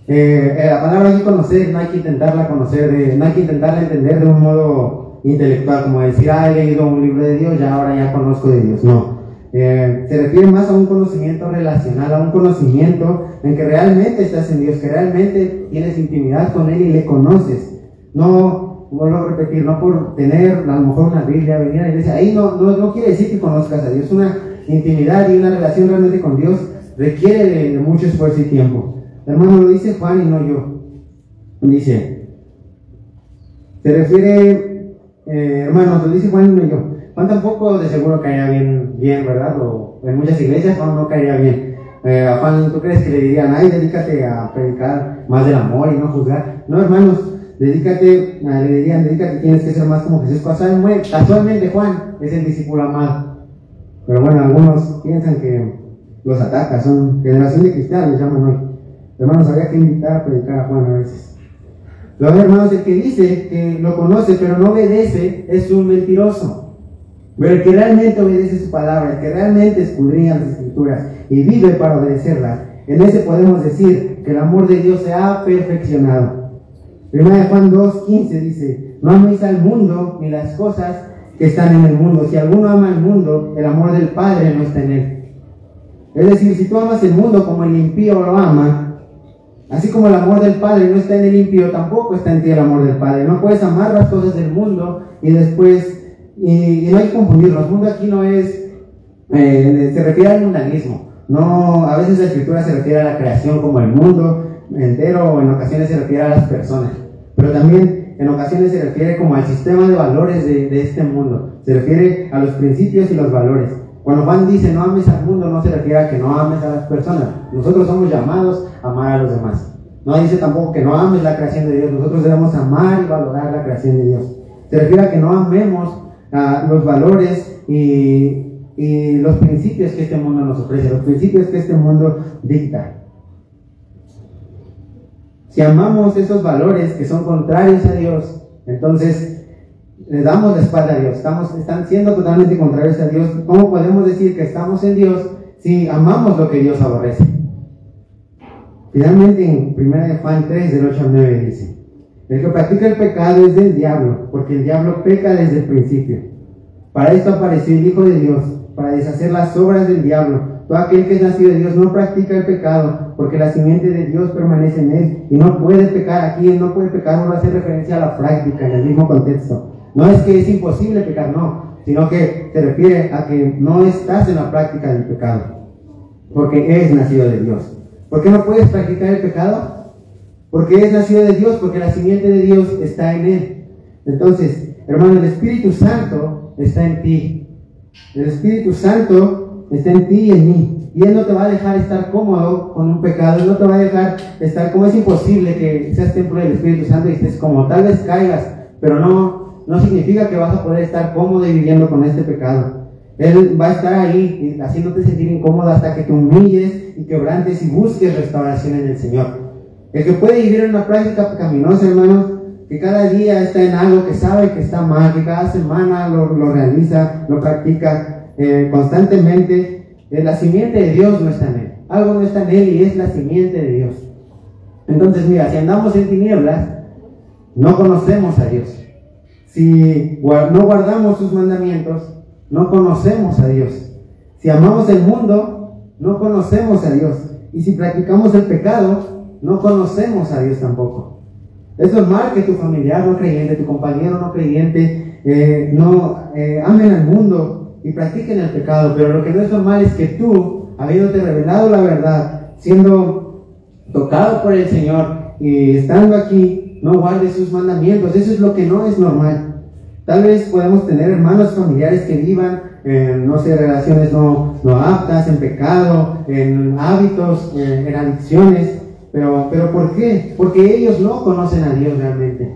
La palabra aquí conocer, no hay que intentarla conocer, no hay que intentarla entender de un modo intelectual, como decir, he leído un libro de Dios, ahora ya conozco de Dios. No. Se refiere más a un conocimiento relacional, a un conocimiento en que realmente estás en Dios, que realmente tienes intimidad con Él y le conoces. No, vuelvo a repetir, no por tener a lo mejor una Biblia, venir a la iglesia, ahí no quiere decir que conozcas a Dios. Una intimidad y una relación realmente con Dios requiere de mucho esfuerzo y tiempo. Hermano, lo dice Juan y no yo. Dice, se refiere, hermanos, lo dice Juan y no yo. Juan tampoco de seguro caería bien, ¿verdad? O en muchas iglesias Juan no caería bien. A Juan, ¿tú crees que le dirían, dedícate a predicar más del amor y no juzgar? No, hermanos, le dirían, dedícate, tienes que ser más como Jesús. Casualmente Juan es el discípulo amado. Pero bueno, algunos piensan que los ataca, son generación de cristianos, les llaman hoy. Hermanos, habría que invitar a predicar a Juan a veces. Luego, hermanos, el que dice que lo conoce pero no obedece es un mentiroso. Pero el que realmente obedece su palabra, el que realmente escudriña las Escrituras y vive para obedecerlas, en ese podemos decir que el amor de Dios se ha perfeccionado. 1 Juan 2:15 dice: no améis al mundo ni las cosas que están en el mundo. Si alguno ama al mundo, el amor del Padre no está en él. Es decir, si tú amas el mundo como el impío lo ama, así como el amor del Padre no está en el impío, tampoco está en ti el amor del Padre. No puedes amar las cosas del mundo y después, y no hay que confundirlo. El mundo aquí no es, se refiere al mundanismo. No, a veces la Escritura se refiere a la creación como el mundo entero, o en ocasiones se refiere a las personas. Pero también en ocasiones se refiere como al sistema de valores de este mundo. Se refiere a los principios y los valores. Cuando Juan dice no ames al mundo, no se refiere a que no ames a las personas. Nosotros somos llamados a amar a los demás. No dice tampoco que no ames la creación de Dios. Nosotros debemos amar y valorar la creación de Dios. Se refiere a que no amemos los valores y los principios que este mundo nos ofrece, los principios que este mundo dicta. Si amamos esos valores que son contrarios a Dios, entonces le damos la espalda a Dios, están siendo totalmente contrarios a Dios. ¿Cómo podemos decir que estamos en Dios si amamos lo que Dios aborrece? Finalmente, en 1 Juan 3, del 8 al 9 dice: el que practica el pecado es del diablo, porque el diablo peca desde el principio. Para esto apareció el Hijo de Dios, para deshacer las obras del diablo. Todo aquel que es nacido de Dios no practica el pecado, porque la simiente de Dios permanece en él, y no puede pecar. Aquí no puede pecar no va a hacer referencia a la práctica en el mismo contexto. No es que es imposible pecar, no, sino que se refiere a que no estás en la práctica del pecado, porque eres nacido de Dios. ¿Por qué no puedes practicar el pecado? Porque eres nacido de Dios, porque la simiente de Dios está en él. Entonces, hermano, el Espíritu Santo está en ti. El Espíritu Santo está en ti y en mí. Y Él no te va a dejar estar cómodo con un pecado. Él no te va a dejar estar como es imposible que seas templo del Espíritu Santo y estés cómodo. Tal vez caigas, pero no significa que vas a poder estar cómodo y viviendo con este pecado. Él va a estar ahí haciéndote sentir incómodo hasta que te humilles y quebrantes y busques restauración en el Señor. El que puede vivir en una práctica pecaminosa, hermanos, que cada día está en algo que sabe que está mal, que cada semana lo realiza, lo practica constantemente, la simiente de Dios no está en él. Algo no está en él y es la simiente de Dios. Entonces, mira, si andamos en tinieblas, no conocemos a Dios. Si no guardamos sus mandamientos, no conocemos a Dios. Si amamos el mundo, no conocemos a Dios. Y si practicamos el pecado, no conocemos a Dios tampoco. Es normal que tu familiar no creyente, tu compañero no creyente, amen al mundo y practiquen el pecado. Pero lo que no es normal es que tú, habiéndote revelado la verdad, siendo tocado por el Señor y estando aquí, no guardes sus mandamientos. Eso es lo que no es normal. Tal vez podemos tener hermanos familiares que vivan en, relaciones no aptas, en pecado, en hábitos, en adicciones. Pero ¿por qué? Porque ellos no conocen a Dios realmente.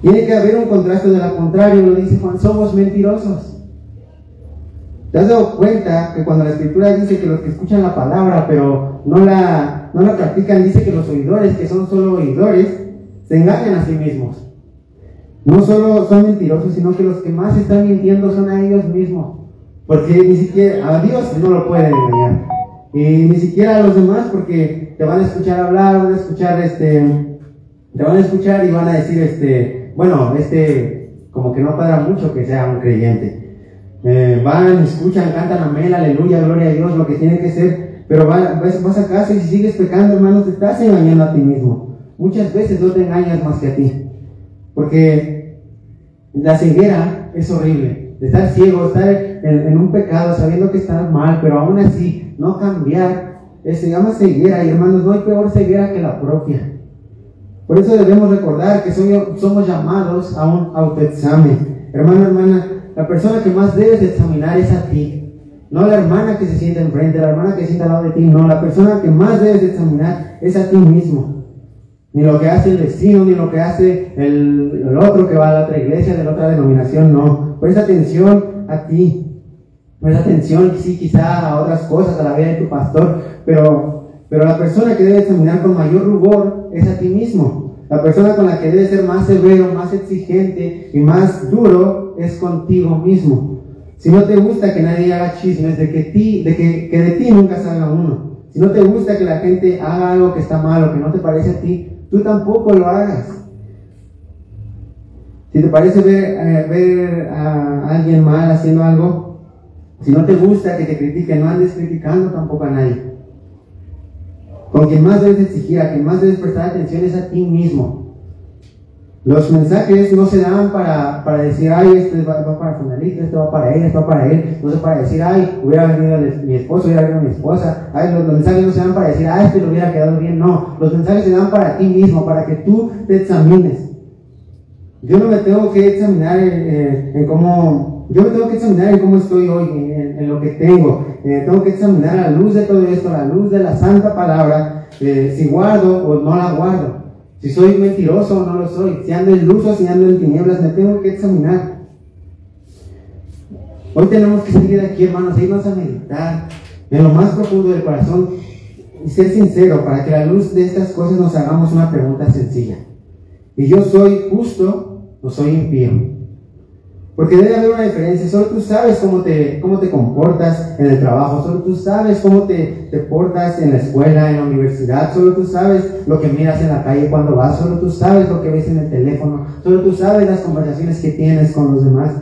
Tiene que haber un contraste de lo contrario, lo dice Juan, somos mentirosos. ¿Te has dado cuenta que cuando la Escritura dice que los que escuchan la palabra pero no la practican, dice que los oidores, que son solo oidores, se engañan a sí mismos? No solo son mentirosos, sino que los que más están mintiendo son a ellos mismos. Porque ni siquiera a Dios no lo pueden engañar. Y ni siquiera a los demás, porque te van a escuchar hablar, te van a escuchar y van a decir, como que no cuadra mucho que sea un creyente. Van, escuchan, cantan amén, aleluya, gloria a Dios, lo que tiene que ser, pero vas a casa y si sigues pecando, hermano, te estás engañando a ti mismo. Muchas veces no te engañas más que a ti. Porque la ceguera es horrible, estar ciego, estar en un pecado sabiendo que estás mal, pero aún así no cambiar, se llama ceguera, y hermanos, no hay peor ceguera que la propia. Por eso debemos recordar que somos llamados a un autoexamen. Hermano, hermana, la persona que más debes examinar es a ti, no la hermana que se sienta enfrente, la hermana que se sienta al lado de ti, no, la persona que más debes examinar es a ti mismo. Ni lo que hace el vecino, ni lo que hace el otro que va a la otra iglesia, de la otra denominación, no. Presta atención a ti. Presta atención, sí, quizá a otras cosas, a la vida de tu pastor, pero la persona que debe examinar con mayor rubor es a ti mismo. La persona con la que debe ser más severo, más exigente y más duro es contigo mismo. Si no te gusta que nadie haga chismes de que de ti nunca salga uno. Si no te gusta que la gente haga algo que está mal o que no te parece a ti, tú tampoco lo hagas. Si te parece ver a alguien mal haciendo algo, si no te gusta que te critiquen, no andes criticando tampoco a nadie. Con quien más debes exigir, a quien más debes prestar atención es a ti mismo. Los mensajes no se dan para decir, ay, este va para Fonalito, este va para él, este va para él. No es para decir, ay, hubiera venido mi esposo, hubiera venido mi esposa. Ay, los mensajes no se dan para decir, ay, este le hubiera quedado bien. No, los mensajes se dan para ti mismo, para que tú te examines. Yo no me tengo que examinar en cómo estoy hoy, en lo que tengo. Tengo que examinar a la luz de todo esto, a la luz de la santa palabra, si guardo o no la guardo. Si soy mentiroso o no lo soy, si ando en luz o si ando en tinieblas, me tengo que examinar. Hoy tenemos que salir de aquí, hermanos, e irnos a meditar en lo más profundo del corazón y ser sincero, para que a la luz de estas cosas nos hagamos una pregunta sencilla. ¿Y yo soy justo o soy impío? Porque debe haber una diferencia. Solo tú sabes cómo te comportas en el trabajo, solo tú sabes cómo te portas en la escuela, en la universidad, solo tú sabes lo que miras en la calle cuando vas, solo tú sabes lo que ves en el teléfono, solo tú sabes las conversaciones que tienes con los demás.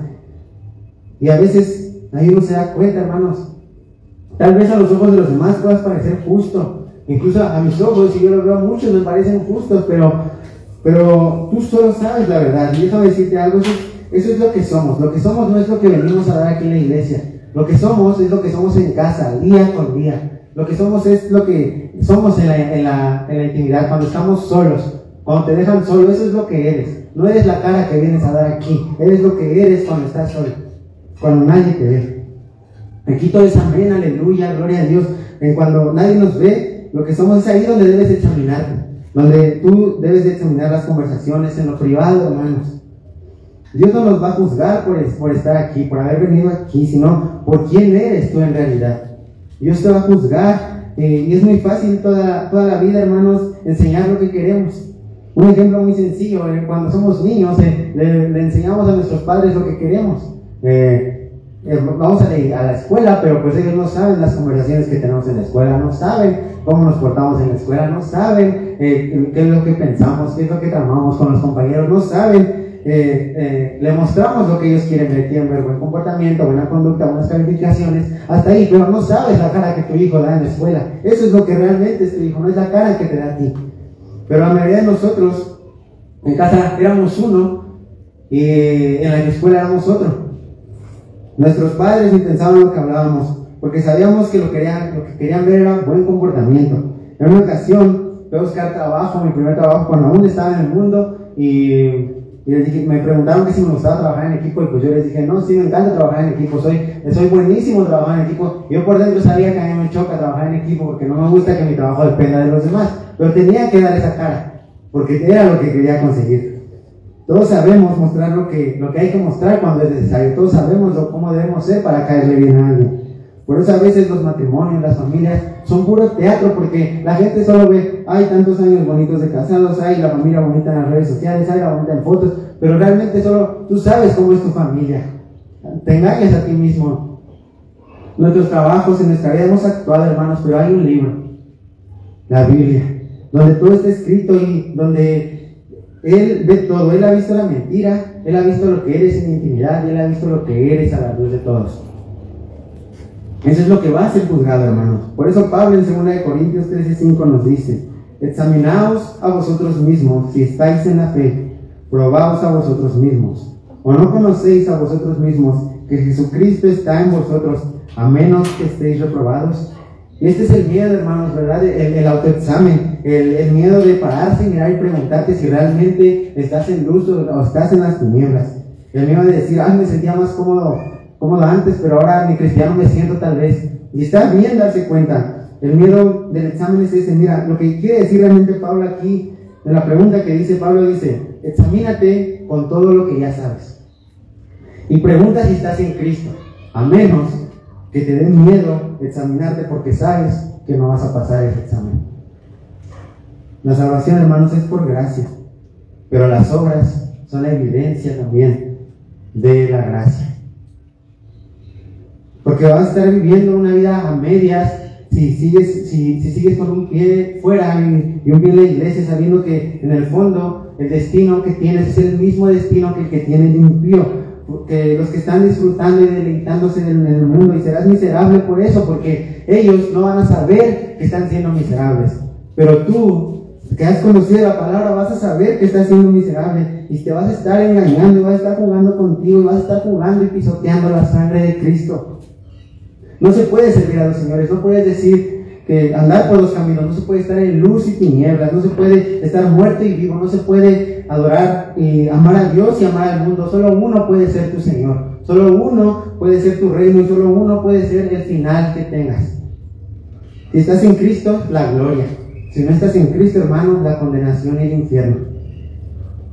Y a veces ahí uno se da cuenta, hermanos, tal vez a los ojos de los demás puedas parecer justo, incluso a mis ojos, y yo los veo muchos, me parecen justos, pero tú solo sabes la verdad. Y déjame decirte algo, eso es lo que somos. Lo que somos no es lo que venimos a dar aquí en la iglesia. Lo que somos es lo que somos en casa, día con día. Lo que somos es lo que somos en la intimidad, cuando estamos solos, cuando te dejan solo. Eso es lo que eres. No eres la cara que vienes a dar aquí. Eres lo que eres cuando estás solo, cuando nadie te ve. Aquí todo es amén, aleluya, gloria a Dios. Cuando nadie nos ve, lo que somos es ahí donde debes examinarte, donde tú debes de examinar las conversaciones en lo privado, hermanos. Dios no nos va a juzgar por estar aquí, por haber venido aquí, sino por quién eres tú en realidad. Dios te va a juzgar, y es muy fácil toda la vida, hermanos, enseñar lo que queremos. Un ejemplo muy sencillo, cuando somos niños, le enseñamos a nuestros padres lo que queremos. Vamos a la escuela, pero pues ellos no saben las conversaciones que tenemos en la escuela, no saben cómo nos portamos en la escuela, no saben qué es lo que pensamos, qué es lo que tramamos con los compañeros, no saben. Le mostramos lo que ellos quieren, le quieren ver buen comportamiento, buena conducta, buenas calificaciones, hasta ahí, pero no sabes la cara que tu hijo da en la escuela. Eso es lo que realmente es tu hijo, no es la cara que te da a ti. Pero la mayoría de nosotros en casa éramos uno y en la escuela éramos otro. Nuestros padres pensaban lo que hablábamos, porque sabíamos que lo que querían ver era buen comportamiento. En una ocasión fui a buscar trabajo, mi primer trabajo, cuando aún estaba en el mundo, y les dije, me preguntaron que si me gustaba trabajar en equipo, y pues yo les dije, no, sí me encanta trabajar en equipo, soy buenísimo trabajar en equipo. Yo por dentro sabía que a mí me choca trabajar en equipo, porque no me gusta que mi trabajo dependa de los demás, pero tenía que dar esa cara, porque era lo que quería conseguir. Todos sabemos mostrar lo que hay que mostrar cuando es necesario. Todos sabemos cómo debemos ser para caerle bien a alguien. Por eso a veces los matrimonios, las familias son puro teatro, porque la gente solo ve, hay tantos años bonitos de casados, hay la familia bonita en las redes sociales, hay la bonita en fotos, pero realmente solo tú sabes cómo es tu familia. Te engañas a ti mismo. Nuestros trabajos, en nuestra vida hemos actuado, hermanos, pero hay un libro, la Biblia, donde todo está escrito y donde Él ve todo. Él ha visto la mentira, Él ha visto lo que eres en intimidad, y Él ha visto lo que eres a la luz de todos. Eso es lo que va a ser juzgado, hermanos. Por eso Pablo en 2 Corintios 13:5 nos dice: examinaos a vosotros mismos si estáis en la fe, probaos a vosotros mismos. ¿O no conocéis a vosotros mismos que Jesucristo está en vosotros, a menos que estéis reprobados? Y este es el miedo, hermanos, ¿verdad? El autoexamen, el miedo de pararse, mirar y preguntarte si realmente estás en luz o estás en las tinieblas. El miedo de decir, me sentía más cómodo antes, pero ahora ni cristiano me siento tal vez. Y está bien darse cuenta. El miedo del examen es ese. Mira, lo que quiere decir realmente Pablo aquí, en la pregunta que dice Pablo, dice: examínate con todo lo que ya sabes. Y pregunta si estás en Cristo, a menos que te dé miedo examinarte porque sabes que no vas a pasar ese examen. La salvación, hermanos, es por gracia, pero las obras son la evidencia también de la gracia. Porque vas a estar viviendo una vida a medias si sigues con un pie fuera y un pie en la iglesia, sabiendo que en el fondo el destino que tienes es el mismo destino que el que tiene el impío, que los que están disfrutando y deleitándose en el mundo, y serás miserable por eso, porque ellos no van a saber que están siendo miserables, pero tú, que has conocido la palabra, vas a saber que estás siendo miserable, y te vas a estar engañando, y vas a estar jugando contigo, y vas a estar jugando y pisoteando la sangre de Cristo. No se puede servir a los señores, no puedes decir que andar por los caminos, no se puede estar en luz y tinieblas, no se puede estar muerto y vivo, no se puede adorar y amar a Dios y amar al mundo. Solo uno puede ser tu Señor, solo uno puede ser tu reino, y solo uno puede ser el final que tengas. Si estás en Cristo, la gloria. Si no estás en Cristo, hermanos, la condenación y el infierno.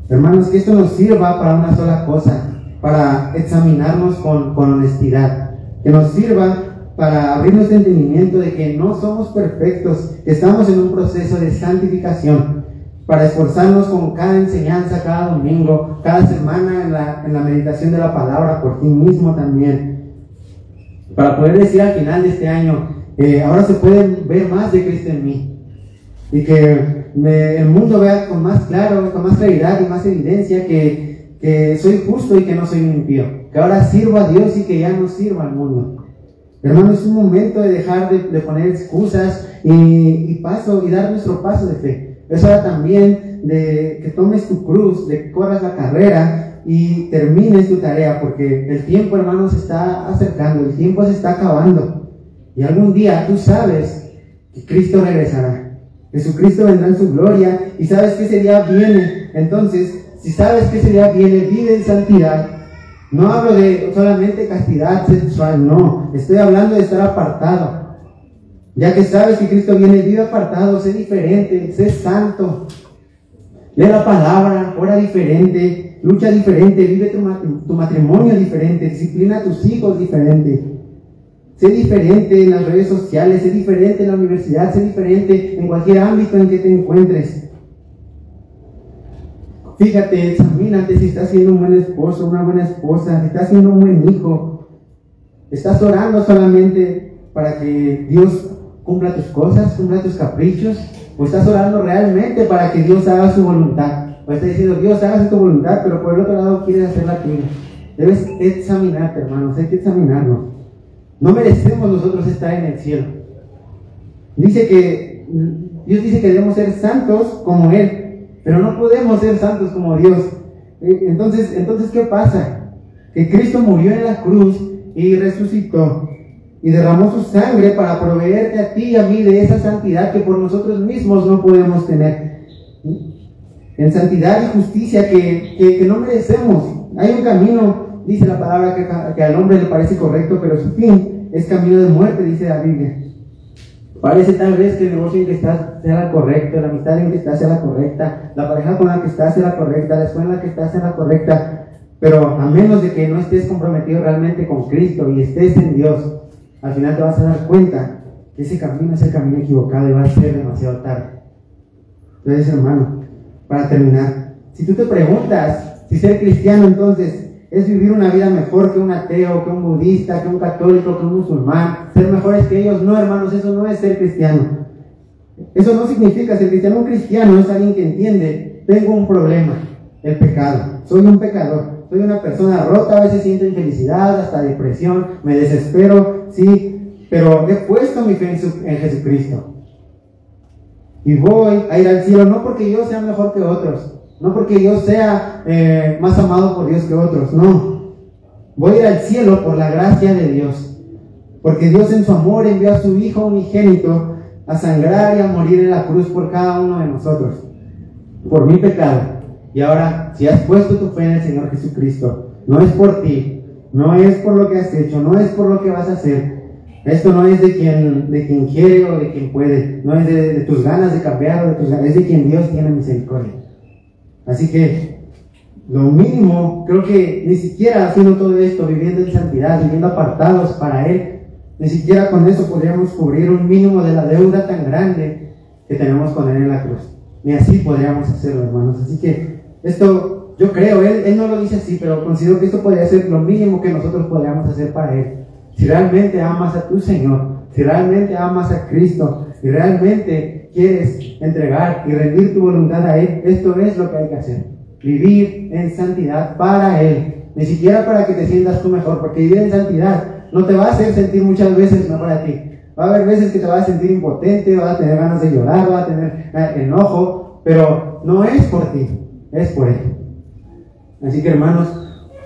Hermanos, que esto nos sirva para una sola cosa, para examinarnos con honestidad, que nos sirva para abrir nuestro entendimiento de que no somos perfectos, que estamos en un proceso de santificación, para esforzarnos con cada enseñanza, cada domingo, cada semana en la meditación de la palabra, por ti mismo también, para poder decir al final de este año, ahora se puede ver más de Cristo en mí, y que el mundo vea con más claridad y más evidencia que soy justo y que no soy un impío, que ahora sirvo a Dios y que ya no sirvo al mundo. Hermano, es un momento de dejar de poner excusas y dar nuestro paso de fe. Es hora también de que tomes tu cruz, de que corras la carrera y termines tu tarea, porque el tiempo, hermano, se está acercando, el tiempo se está acabando. Y algún día tú sabes que Cristo regresará. Jesucristo vendrá en su gloria y sabes que ese día viene. Entonces, si sabes que ese día viene, vive en santidad. No hablo de solamente castidad sexual, no. Estoy hablando de estar apartado. Ya que sabes que Cristo viene, vive apartado, sé diferente, sé santo. Lee la palabra, ora diferente, lucha diferente, vive tu matrimonio diferente, disciplina a tus hijos diferente. Sé diferente en las redes sociales, sé diferente en la universidad, sé diferente en cualquier ámbito en que te encuentres. Fíjate, examínate si estás siendo un buen esposo, una buena esposa, si estás siendo un buen hijo. ¿Estás orando solamente para que Dios cumpla tus cosas, cumpla tus caprichos? ¿O estás orando realmente para que Dios haga su voluntad? O estás diciendo, Dios, haga tu voluntad, pero por el otro lado quieres hacer la tuya. Debes examinarte, hermanos, hay que examinarnos. No merecemos nosotros estar en el cielo. Dios dice que debemos ser santos como Él. Pero no podemos ser santos como Dios. Entonces, ¿qué pasa? Que Cristo murió en la cruz y resucitó y derramó su sangre para proveerte a ti y a mí de esa santidad que por nosotros mismos no podemos tener. En santidad y justicia que no merecemos. Hay un camino, dice la palabra, que al hombre le parece correcto, pero su fin es camino de muerte, dice la Biblia. Parece tal vez que el negocio en que estás sea la correcta, la amistad en que estás sea la correcta, la pareja con la que estás sea la correcta, la escuela en la que estás sea la correcta, pero a menos de que no estés comprometido realmente con Cristo y estés en Dios, al final te vas a dar cuenta que ese camino es el camino equivocado y va a ser demasiado tarde. Entonces, hermano, para terminar, si tú te preguntas si ser cristiano entonces es vivir una vida mejor que un ateo, que un budista, que un católico, que un musulmán, ser mejores que ellos, no, hermanos, eso no es ser cristiano. Eso no significa ser cristiano. Un cristiano es alguien que entiende: tengo un problema, el pecado, soy un pecador, soy una persona rota, a veces siento infelicidad, hasta depresión, me desespero, sí, pero he puesto mi fe en Jesucristo y voy a ir al cielo, no porque yo sea mejor que otros, no porque yo sea más amado por Dios que otros, no. Voy a ir al cielo por la gracia de Dios, porque Dios en su amor envió a su Hijo unigénito a sangrar y a morir en la cruz por cada uno de nosotros, por mi pecado. Y ahora, si has puesto tu fe en el Señor Jesucristo, no es por ti, no es por lo que has hecho, no es por lo que vas a hacer. Esto no es de quien quiere o de quien puede, no es de tus ganas de cambiar o de tus ganas, es de quien Dios tiene misericordia. Así que lo mínimo, creo que ni siquiera haciendo todo esto, viviendo en santidad, viviendo apartados para Él, ni siquiera con eso podríamos cubrir un mínimo de la deuda tan grande que tenemos con Él en la cruz. Ni así podríamos hacerlo, hermanos. Así que esto, yo creo, Él no lo dice así, pero considero que esto podría ser lo mínimo que nosotros podríamos hacer para Él. Si realmente amas a tu Señor, si realmente amas a Cristo, si realmente quieres entregar y rendir tu voluntad a Él, esto es lo que hay que hacer. Vivir en santidad para Él, ni siquiera para que te sientas tú mejor, porque vivir en santidad no te va a hacer sentir muchas veces mejor a ti. Va a haber veces que te vas a sentir impotente, vas a tener ganas de llorar, vas a tener enojo, pero no es por ti, es por Él. Así que, hermanos,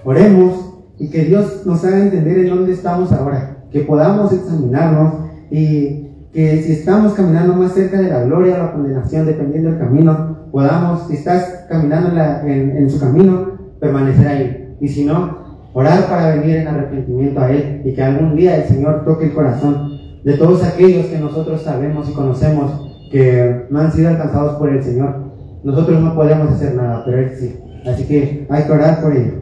oremos y que Dios nos haga entender en dónde estamos ahora, que podamos examinarnos y que si estamos caminando más cerca de la gloria o la condenación, dependiendo del camino, podamos, si estás caminando en su camino, permanecer ahí. Y si no, orar para venir en arrepentimiento a Él y que algún día el Señor toque el corazón de todos aquellos que nosotros sabemos y conocemos que no han sido alcanzados por el Señor. Nosotros no podemos hacer nada, pero Él sí. Así que hay que orar por ello.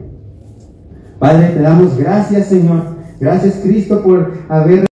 Padre, te damos gracias, Señor. Gracias, Cristo, por haber